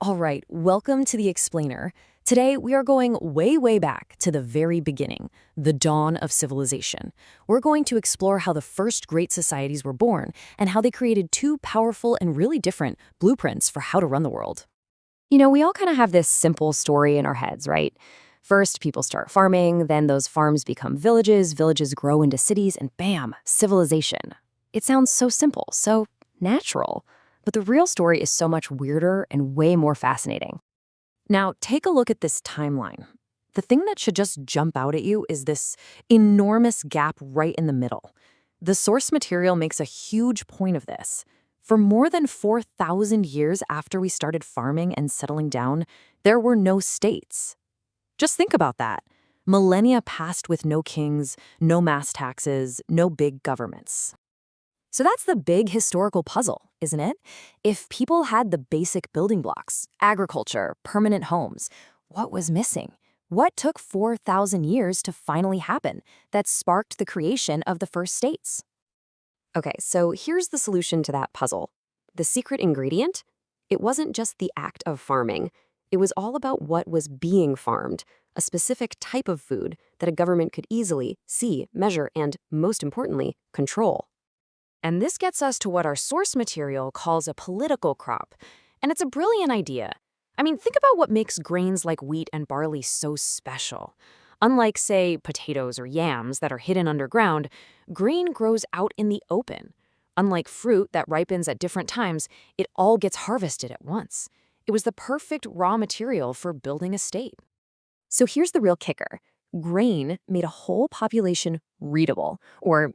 All right, welcome to The Explainer. Today, we are going way, way back to the very beginning, the dawn of civilization. We're going to explore how the first great societies were born and how they created two powerful and really different blueprints for how to run the world. We all kind of have this simple story in our heads, right? First, people start farming, then those farms become villages, villages grow into cities, and bam, civilization. It sounds so simple, so natural. But the real story is so much weirder and way more fascinating. Now, take a look at this timeline. The thing that should just jump out at you is this enormous gap right in the middle. The source material makes a huge point of this. For more than 4,000 years after we started farming and settling down, there were no states. Just think about that. Millennia passed with no kings, no mass taxes, no big governments. So that's the big historical puzzle, isn't it? If people had the basic building blocks, agriculture, permanent homes, what was missing? What took 4,000 years to finally happen that sparked the creation of the first states? Okay, so here's the solution to that puzzle. The secret ingredient? It wasn't just the act of farming. It was all about what was being farmed, a specific type of food that a government could easily see, measure, and, most importantly, control. And this gets us to what our source material calls a political crop. And it's a brilliant idea. I mean, think about what makes grains like wheat and barley so special. Unlike, say, potatoes or yams that are hidden underground, grain grows out in the open. Unlike fruit that ripens at different times, it all gets harvested at once. It was the perfect raw material for building a state. So here's the real kicker. Grain made a whole population readable, or,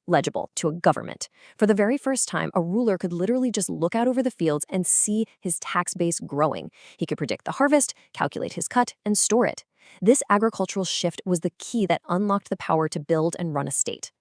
legible, to a government. For the very first time, a ruler could literally just look out over the fields and see his tax base growing. He could predict the harvest, calculate his cut, and store it. This agricultural shift was the key that unlocked the power to build and run a state.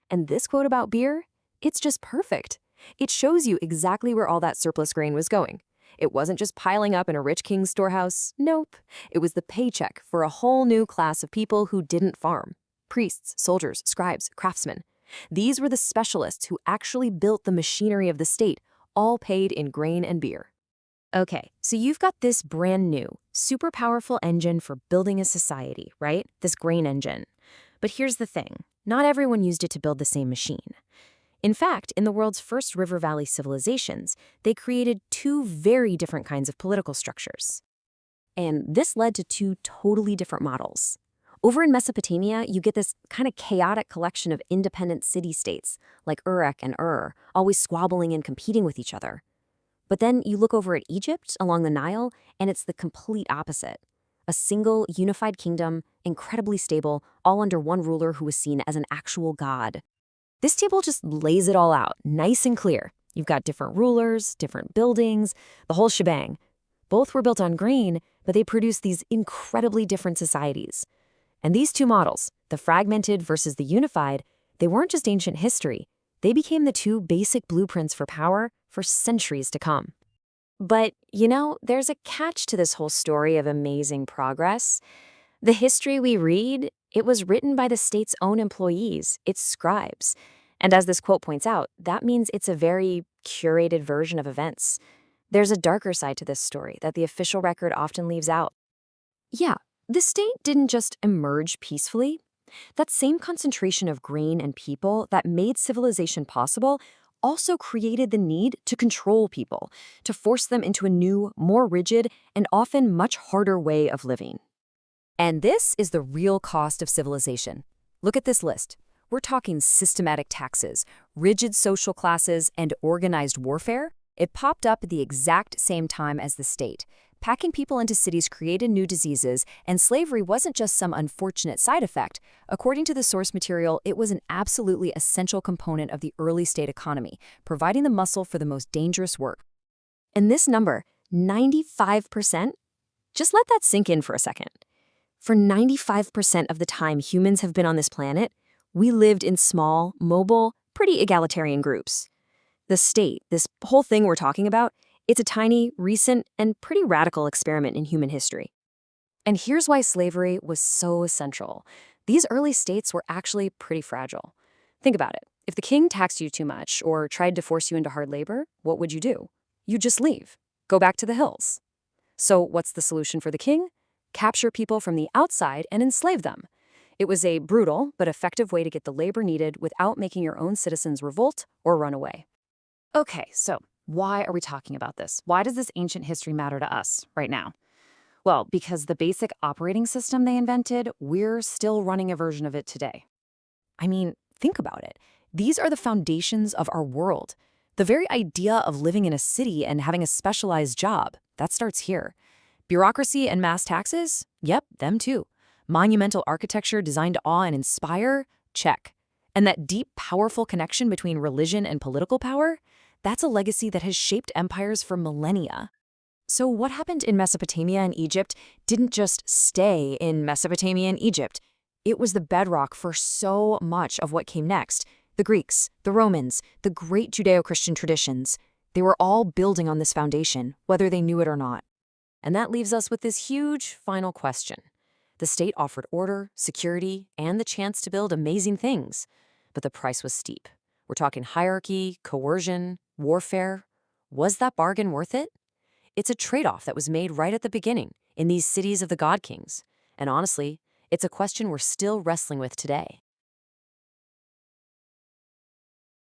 And this quote about beer? It's just perfect. It shows you exactly where all that surplus grain was going. It wasn't just piling up in a rich king's storehouse. Nope. It was the paycheck for a whole new class of people who didn't farm. Priests, soldiers, scribes, craftsmen. These were the specialists who actually built the machinery of the state, all paid in grain and beer. Okay, so you've got this brand new, super powerful engine for building a society, right? This grain engine. But here's the thing. Not everyone used it to build the same machine. In fact, in the world's first river valley civilizations, they created two very different kinds of political structures. And this led to two totally different models. Over in Mesopotamia, you get this kind of chaotic collection of independent city-states, like Uruk and always squabbling and competing with each other. But then you look over at Egypt along the Nile, and it's the complete opposite. A single, unified kingdom, incredibly stable, all under one ruler who was seen as an actual god. This table just lays it all out, nice and clear. You've got different rulers, different buildings, the whole shebang. Both were built on grain, but they produced these incredibly different societies. And these two models, the fragmented versus the unified, they weren't just ancient history. They became the two basic blueprints for power for centuries to come. But, there's a catch to this whole story of amazing progress. The history we read, it was written by the state's own employees, its scribes. And as this quote points out, that means it's a very curated version of events. There's a darker side to this story that the official record often leaves out. Yeah, the state didn't just emerge peacefully. That same concentration of grain and people that made civilization possible also created the need to control people, to force them into a new, more rigid, and often much harder way of living. And this is the real cost of civilization. Look at this list. We're talking systematic taxes, rigid social classes, and organized warfare. It popped up at the exact same time as the state. Packing people into cities created new diseases, and slavery wasn't just some unfortunate side effect. According to the source material, it was an absolutely essential component of the early state economy, providing the muscle for the most dangerous work. And this number, 95%, just let that sink in for a second. For 95% of the time humans have been on this planet, we lived in small, mobile, pretty egalitarian groups. The state, this whole thing we're talking about, it's a tiny, recent, and pretty radical experiment in human history. And here's why slavery was so essential. These early states were actually pretty fragile. Think about it. If the king taxed you too much or tried to force you into hard labor, what would you do? You'd just leave. Go back to the hills. So what's the solution for the king? Capture people from the outside and enslave them. It was a brutal but effective way to get the labor needed without making your own citizens revolt or run away. Okay, so why are we talking about this? Why does this ancient history matter to us right now? Well, because the basic operating system they invented, we're still running a version of it today. I mean, think about it. These are the foundations of our world. The very idea of living in a city and having a specialized job, that starts here. Bureaucracy and mass taxes? Yep, them too. Monumental architecture designed to awe and inspire? Check. And that deep, powerful connection between religion and political power? That's a legacy that has shaped empires for millennia. So what happened in Mesopotamia and Egypt didn't just stay in Mesopotamia and Egypt. It was the bedrock for so much of what came next. The Greeks, the Romans, the great Judeo-Christian traditions, they were all building on this foundation, whether they knew it or not. And that leaves us with this huge final question. The state offered order, security, and the chance to build amazing things. But the price was steep. We're talking hierarchy, coercion, warfare. Was that bargain worth it? It's a trade-off that was made right at the beginning in these cities of the God Kings. And honestly, it's a question we're still wrestling with today.